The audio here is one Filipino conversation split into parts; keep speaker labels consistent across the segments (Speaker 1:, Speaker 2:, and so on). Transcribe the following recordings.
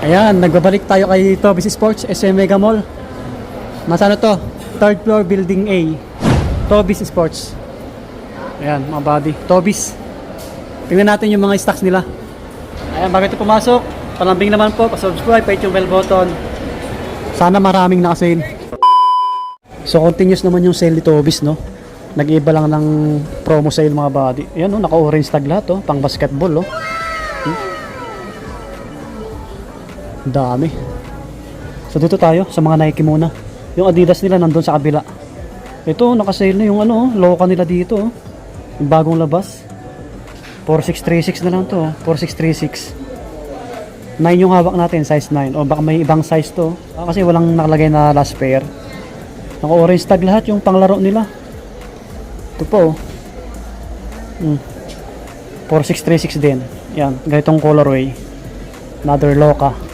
Speaker 1: Ayan, nagbabalik tayo kay Tobis Sports, SM Mega Mall. Nasaan to? Third floor, building A. Tobis Sports. Ayan, mga buddy. Tobis. Tingnan natin yung mga stocks nila. Ayan, bago ito pumasok, palambing naman po, pa-subscribe, pa-hit yung bell button. Sana maraming nakasale. So, continuous naman yung sale ni Tobis, no? Nag-iba lang ng promo sale, mga buddy. Ayan, no? Naka-orange tag lahat, oh. Pang basketball, oh. Dami. So dito tayo sa mga Nike muna. Yung Adidas nila nandun sa kabila. Ito naka-sale na yung ano, Loka nila dito. Yung bagong labas. 4636 na lang to. 4636. 9 yung hawak natin, size 9. O baka may ibang size to. Kasi walang nakalagay na last pair. Naka-orange tag lahat yung panglaro nila. Ito po. 4636 din. Yan, ganitong colorway. Another Loka.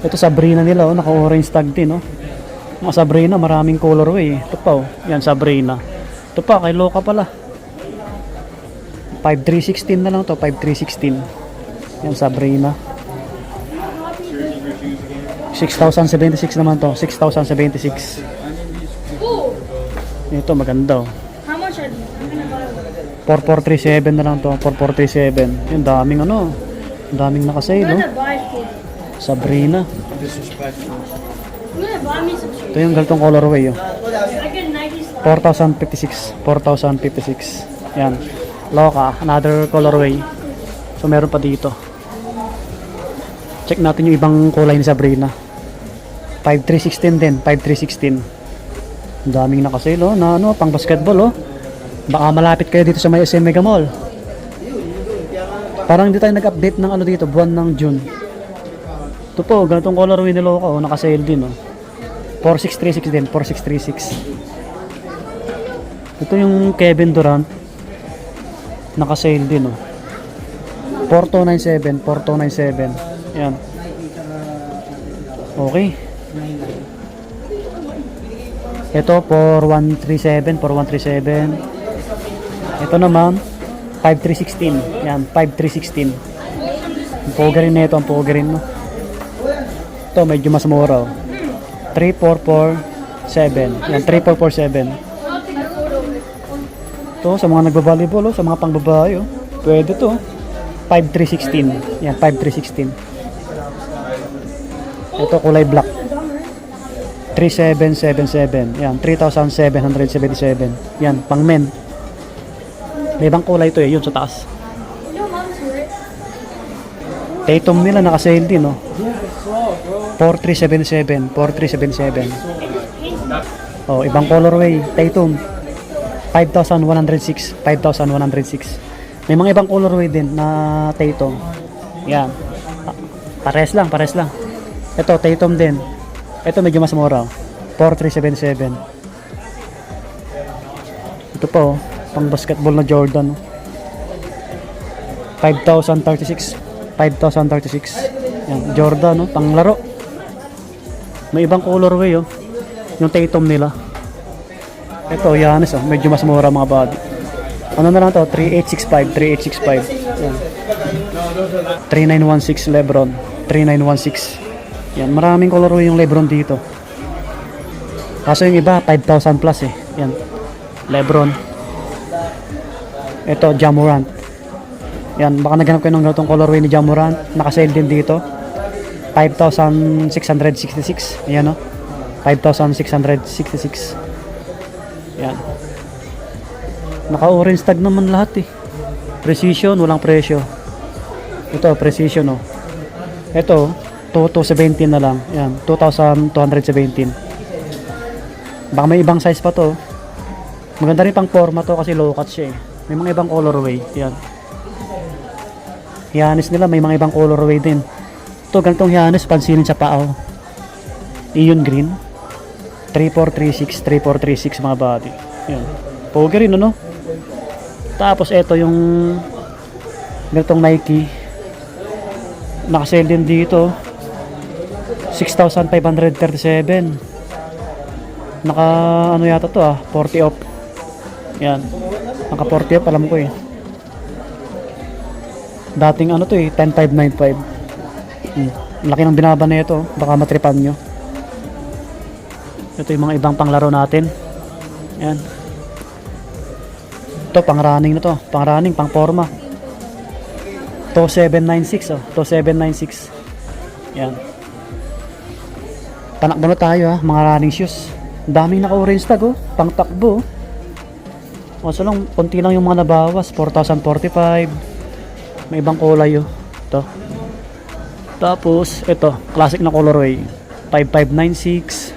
Speaker 1: Ito Sabrina nila, oh, naka-orange tag din, oh. Mga Sabrina, maraming colorway. Ito pa, oh. Yan, Sabrina. Ito pa, kay Loka pala. 5316 na lang to, 5316. Yan, Sabrina. 6076 naman to, 6076. Ito, maganda, oh.
Speaker 2: How much are these?
Speaker 1: 4437 na lang to, 4437. Yung daming ano, daming nakasale,
Speaker 2: I'm
Speaker 1: oh.
Speaker 2: gonna buy food.
Speaker 1: Sabrina.
Speaker 2: I'm gonna buy me some shoes.
Speaker 1: Ito yung galtong colorway, oh.
Speaker 2: I get Nike slide.
Speaker 1: 4056. 4056. Yan. Loka, another colorway. So meron pa dito. Check natin yung ibang kulay ni Sabrina. 5316 din, 5316. Ang daming nakasale, oh, na ano, pang basketball, oh. Baka malapit kayo dito sa may SM Mega Mall. Parang hindi tayo nag-update ng ano dito, buwan ng June. Ito po, ganitong colorway ni Loka, oh, naka-sale din, oh. 4636 din, 4636. Ito yung Kevin Durant. Naka-sale din, oh. 4297, 4297. Yan. Okay. Ito 4137, 4137. Ito naman 5316. Yan, 5316. Ang poga rin na ito, ang poga rin, no. Ito medyo mas mura, oh. 3447. Yan, 3447. Ito sa mga nagba-volleyball, oh, sa mga pangbabae, oh. Pwede to. 5316. Yan, 5316. Ito kulay black. 3777. Yan, 3777. Yan, pang men. May ibang kulay ito, eh, yun sa taas. Tatum nila naka-sale din, oh. 4377, 4377. Oh, ibang colorway, Tatum. 5106, 5106. May mga ibang colorway din na Tatum. Yan. Pares lang, pares lang. Ito, Tatum din. Ito medyo mas mura, 4377. Ito po, pang basketball na Jordan. 5036, 5036. Yan, Jordan, no, pang laro. May ibang colorway, oh. Yung Tatum nila. Ito, Giannis, oh. Medyo mas mura, mga body. Ano na lang to? 3865, 3865. Yan. 3916 Lebron. 3916. Yan, maraming colorway yung Lebron dito. Kaso yung iba, 5,000 plus, eh. Yan. Lebron. Ito, Ja Morant. Yan, baka naghanap kayo ng ganitong colorway ni Ja Morant. Naka-sale din dito. 5,666. Ayan, oh. 5,666. Yan. Naka-orange tag naman lahat, eh. Precision, walang presyo. Ito, precision, oh. Ito, 2217 na lang. Yan, 2,217. Baka may ibang size pa to. Maganda rin pang forma to kasi low cut siya, eh. May mga ibang colorway. Yan. Giannis nila, may mga ibang colorway din. Ito, ganitong Giannis, pansinin sa paa, oh. Iyon green. 3436, 3436, mga body. Yan. Pogi rin, ano? Tapos, ito yung ganitong Nike. Naka-sale din dito. 6,537. Naka, ano yata to, 40 off. Yan. Naka 40 off, alam ko, eh. Dating ano to, 10595. Ang laki ng binaba na ito. Baka matripan nyo. Ito yung mga ibang panglaro natin. Yan. Ito, pang running na to. Pang running, pang forma. To 796 oh. To 796. Yan. Panakbo na tayo ha. Mga running shoes. Ang daming naka-orange tag oh. Pang takbo oh. Kaso lang, konti lang yung mga nabawas. 4,045. May ibang kulay oh. Ito. Tapos, ito. Classic na colorway. 5596.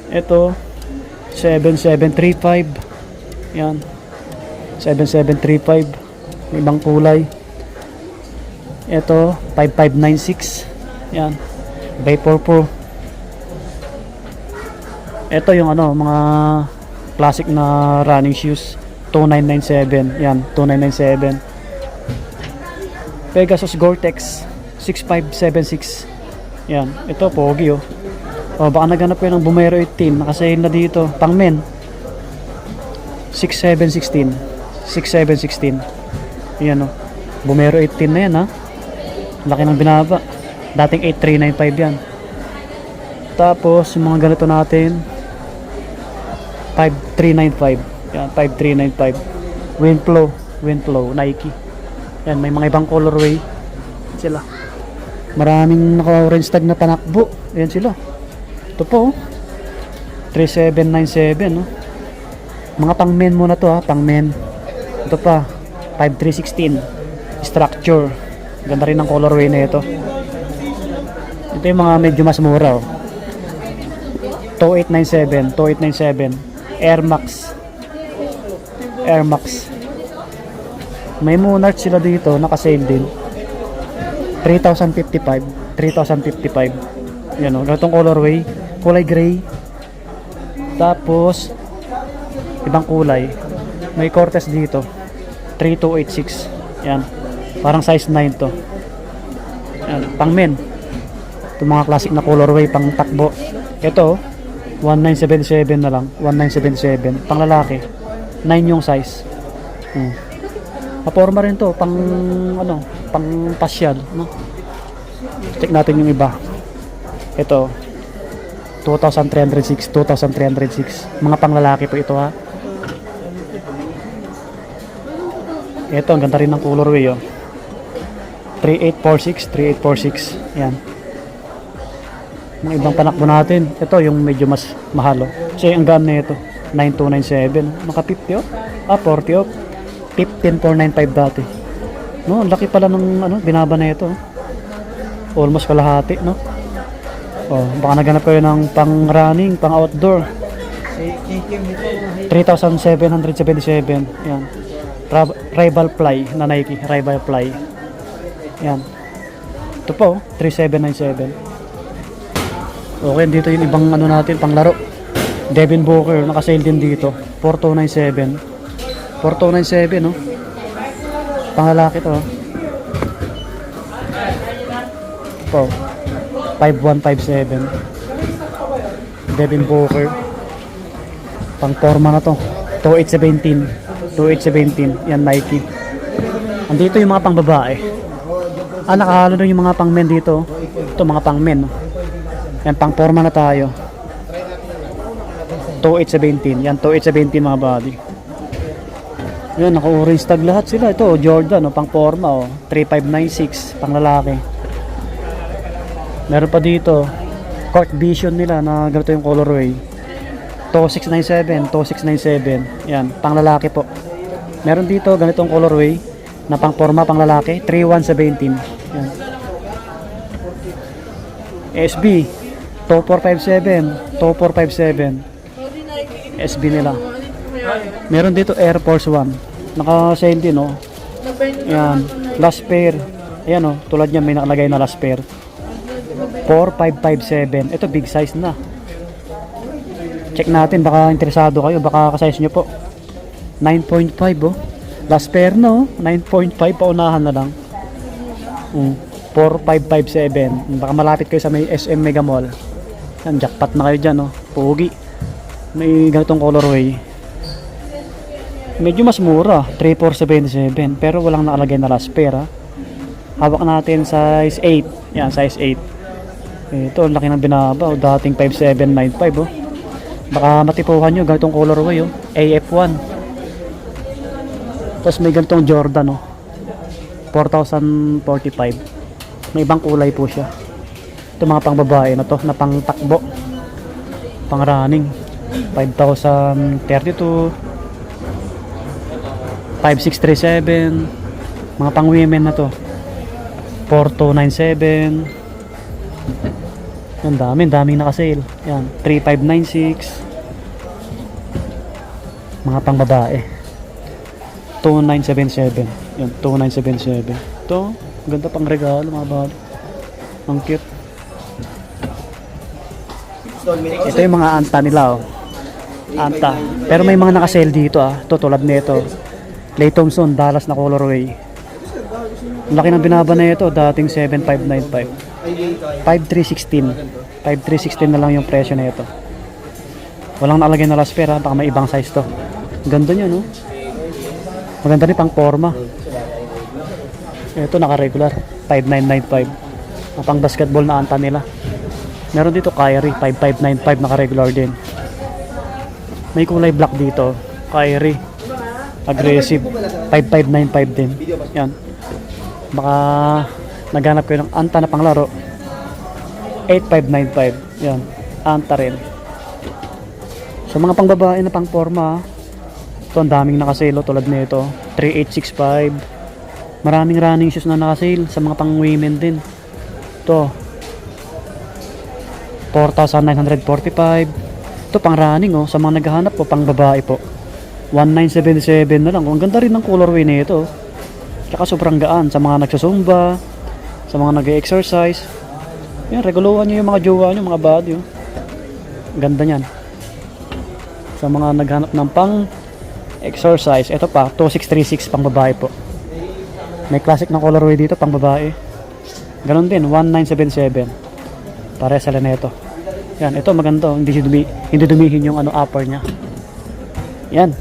Speaker 1: Ito. 7735. Yan. 7735. May ibang kulay. Ito. 5596. Yan. Vapor Pro. Ito yung ano, mga classic na running shoes. 2997. Yan. 2997. Pegasus Gore-Tex 6576. Yan, ito pogi oh. Oh, baka naganap kayo ng Bumero 18, nakasale na dito, pang men. 6716. 6716. Yan oh. Bumero 18 na yan ha. Laki ng binaba. Dating 8395 yan. Tapos yung mga ganito natin 5395. Yan, 5395. Windflow Nike. Yan, may mga ibang colorway sila. Maraming naka-orange tag na panakbo. Ayan sila. Ito po. 3797. No? Mga pang men muna to ha. Pang men. Ito pa. 5316. Structure. Ganda rin ang colorway na ito. Ito yung mga medyo mas mura. Oh. 2897. 2897. Air Max. Air Max. May Monarch sila dito, naka-sale din. 3,055. 3,055. Yan o, ganitong colorway. Kulay gray. Tapos, ibang kulay. May Cortez dito. 3286. Yan. Parang size 9 to. Yan, pang men. Ito mga classic na colorway, pang takbo. Ito, 1977 na lang. 1977. Pang lalaki. 9 yung size. Paporma rin to, pang ano, pang pasyal, no? Check natin yung iba. Ito 2,306, 2,306. Mga pang lalaki po ito ha. Ito, ang ganda rin ng colorway oh. 3846, 3846. Yan. Mga ibang panakbo natin. Ito yung medyo mas mahal oh. Kasi ang gaan na ito 9297. Maka 50 oh. 40 oh. 15,495 dati. No, ang laki pala ng ano, binaba na ito. Almost kalahati, no? Oh, baka naganap kayo ng pang running, pang outdoor. 3,777. Yan. Rival Fly na Nike, Rival Fly. Yan. Ito po, 3,797. Okay, dito yung ibang ano natin, pang laro. Devin Booker, naka-sale din dito. 4,297. 4297 no. Panglalaki to. Ito. 5157. Devin Booker. Pang forma na to. 2817. 2817. Yan Nike. Andito yung mga pang babae. Nakahalo na yung mga pang men dito. Ito mga pang men no. Yan pang forma na tayo. 2817. Yan 2817 mga body. Yan, naka-orange tag lahat sila. Ito, Jordan, oh, pang forma, oh. 3596, pang lalaki. Meron pa dito, Court Vision nila na ganito yung colorway. 2697, 2697. Yan, pang lalaki po. Meron dito, ganitong colorway na pang forma, pang lalaki. 3117. Yan. SB, 2457, 2457. SB nila. Meron dito Air Force 1. Naka-sale din oh. Yan, last pair. Ayan oh, tulad niyan may nakalagay na last pair. 4557. Ito big size na. Check natin baka interesado kayo, baka ka-size nyo po. 9.5 oh. Last pair no, 9.5 paunahan na lang. 4557. Baka malapit kayo sa may SM Mega Mall. Yan, jackpot na kayo dyan oh. Pogi. May ganitong colorway. Medyo mas mura, 3477, pero walang nakalagay na last pair ha. Hawak natin size 8. Yan, size 8. Ito, laki ng binaba. Dating 5,795 oh. Baka matipuhan nyo, ganitong colorway oh. AF1. Tapos may ganitong Jordan oh. 4,045. May ibang kulay po siya. Ito mga pang babae na to, na pang takbo, pang running. 5,032, 5,637. Mga pang women na to, 4,297. Ang daming naka-sale. Yan, 3,596. Mga pang babae, 2,977. Yan, 2,977. Ito, ganda pang regalo mga bali. Ang cute. Ito yung mga anta nila oh. Anta. Pero may mga naka-sale dito ah. Ito tulad nito. Clay Thompson, Dallas na colorway. Ang laki ng binaba na ito, dating 7,595. 5,316. 5,316 na lang yung presyo na ito. Walang nalagay na lasper ha, baka may ibang size to. Ganda nyo no. Maganda rin pang forma. Ito naka-regular, 5,995. Pang basketball na anta nila. Meron dito Kyrie, 5,595 naka-regular din. May kulay black dito, Kyrie. Aggressive, 5,595 din. Yan. Baka naghanap kayo ng anta na panglaro, 8,595. Yan, anta rin. So mga pang babae na pang forma, ito ang daming nakasale tulad nito, 3,865. Maraming running shoes na nakasale sa mga pang women din. Ito 4,945. Ito pang running oh, sa mga naghahanap po pang babae po, 1,977 na lang. Ang ganda rin ng colorway nito. Tsaka sobrang gaan sa mga nagsusumba, sa mga nag-exercise. Yan, reguluhan nyo yung mga jowa nyo, mga body oh. Ganda nyan. Sa mga naghanap ng pang exercise, ito pa 2,636 pang babae po. May classic na colorway dito pang babae. Ganon din, 1,977. Pare sa Laneto. Yan, ito maganda oh. Hindi dumihin yung ano, upper nya. Yan.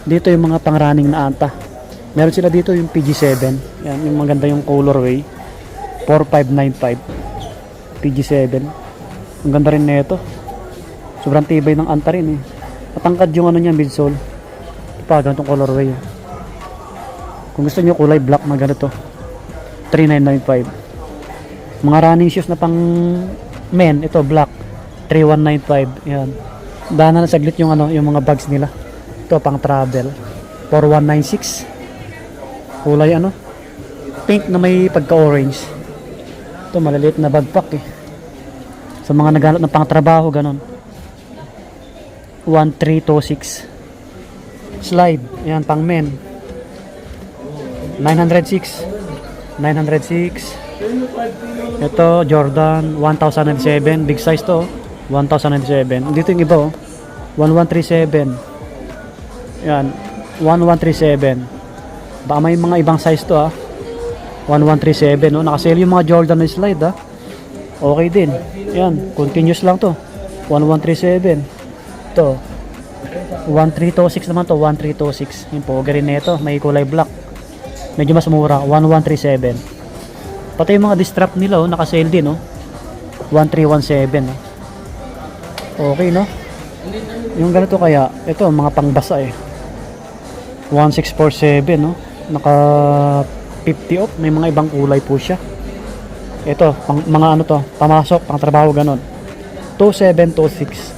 Speaker 1: Dito yung mga pang running na anta. Meron sila dito yung PG7. Yan, yung maganda yung colorway. 4,595. PG7. Ang ganda rin nito. Sobrang tibay ng anta rin eh. Matangkad yung ano niya, midsole. Ito pa, ganitong colorway. Kung gusto niyo kulay black na ganito, 3,995. Mga running shoes na pang men, ito black, 3,195. Yan. Daanan na saglit yung ano, yung mga bags nila. Ito pang travel, 4,196. Kulay ano, pink na may pagka-orange. Ito maliliit na backpack eh. Sa mga naghanap ng pang-trabaho ganon. 1,326. Slide, yan pang men. 906. 906. Ito Jordan 1,007, big size to, 1,007. Dito yung iba oh, 1,137. Yan, 1,137. Baka may mga ibang size to ah. 1,137 no. Nakasale yung mga Jordan na slide ah. Okay din. Yan, continuous lang to. 1,137. Ito 1,326 naman to, 1,326. Yung poga rin nito, may kulay black. Medyo mas mura, 1,137. Pati yung mga distrap nila oh, nakasale din oh. 1,317 oh. Okay no. Yung ganito kaya, ito mga pangbasa eh. 1,647 no. Naka 50 off, may mga ibang kulay po siya. Ito, mga ano to, pamasok, pang trabaho ganon. 2,726.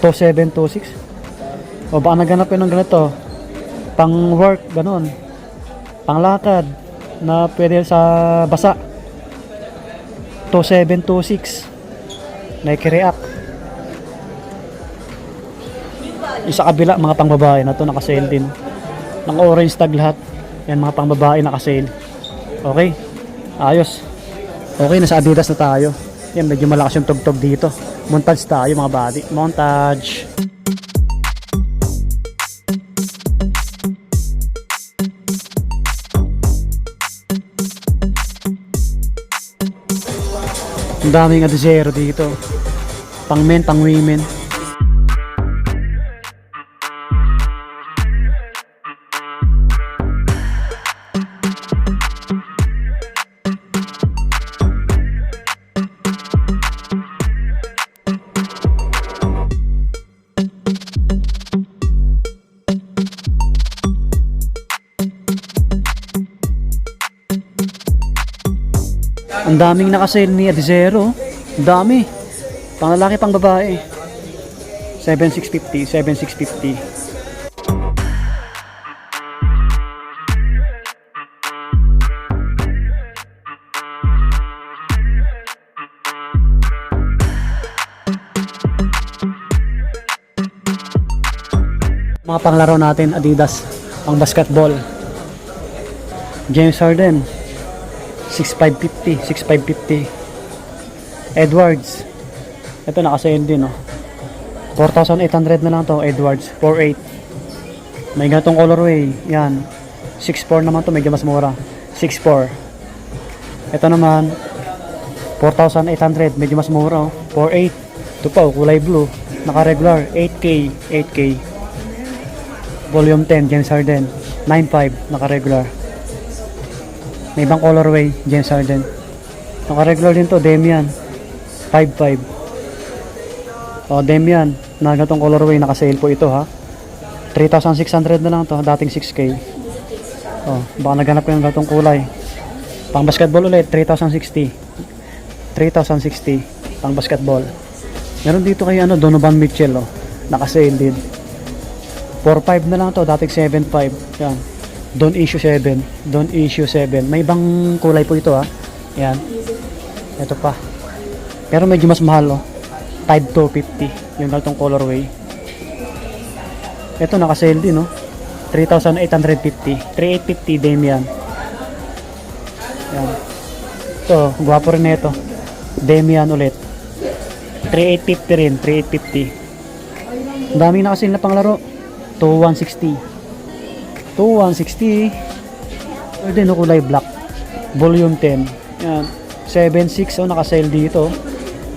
Speaker 1: 2,726. O baka naganap yun ng ganito, pang work ganon, pang lakad na pwede sa basa. 2,726. Nike React. Isa kabila, mga pang babae na to, naka-sale din. Nang orange tag lahat. Yan mga pang babae naka-sale. Okay, ayos. Okay, nasa Adidas na tayo. Yan, medyo malakas yung tugtog dito. Montage tayo mga body. Montage. Ang daming adizero dito. Pang men, pang women. Ang daming nakasale ni Adizero. Ang dami. Pang lalaki, pang babae. 7,650, 7,650. Mga panglaro natin, Adidas, pang basketball. James Harden, 6,550, 6,550. Edwards, ito nakasale din, oh. 4,800 na lang to, Edwards, 4,800. May ganitong colorway, yan. 6,400 naman to, medyo mas mura. 6,400. Ito naman, 4,800, medyo mas mura, oh. 4,800. Ito pa, oh, kulay blue, naka-regular, 8K, 8K. Volume 10, James Harden, 9,500, naka-regular. May ibang colorway, James Harden. Naka-regular din to, Damian, 5,500. O, Damian, na ganitong colorway, naka-sale po ito, ha. 3,600 na lang to, dating 6K. O, baka naghanap ko yung ganitong kulay. Pang basketball ulit, 3,060. 3,060, pang basketball. Meron dito kay Donovan Mitchell, oh. Naka-sale din. 4,500 na lang to, dating 7,500. Yan. Don't issue 7. Don't issue 7. May ibang kulay po ito, ha. Yan. Ito pa. Pero medyo mas mahal, oh. Tide 250. Yung ganitong colorway. Ito naka-sale din, oh. 3,850. 3,850 Damian. Yan. Ito, gwapo rin na ito. Damian ulit. 3,850 rin. 3,850. Ang daming naka-sale na panglaro. 2,160. 2,160. Or din, oh, kulay black. Volume 10. Yan. 7,600, oh, naka-sale dito.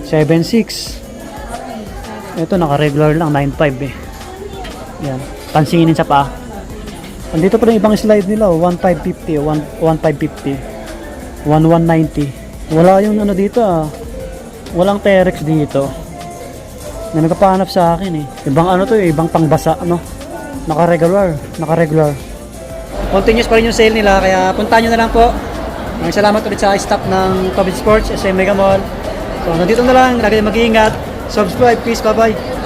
Speaker 1: 7,600. Ito, naka-regular lang. 9,500, eh. Yan. Pansinin sa paa. Andito pa rin ibang slide nila, oh. 1,550, oh. 1,550. 1,190. Wala yung dito, ah. Walang Terex dito. Na nagpapanap sa akin, eh. Ibang to, eh. Ibang pangbasa, no? Naka-regular. Naka-regular. Continuous pa rin yung sale nila, kaya puntahan nyo na lang po. Maraming salamat ulit sa staff ng Tobis Sports, SM Mega Mall. So, nandito na lang. Lagi mag-iingat. Subscribe, please. Bye-bye.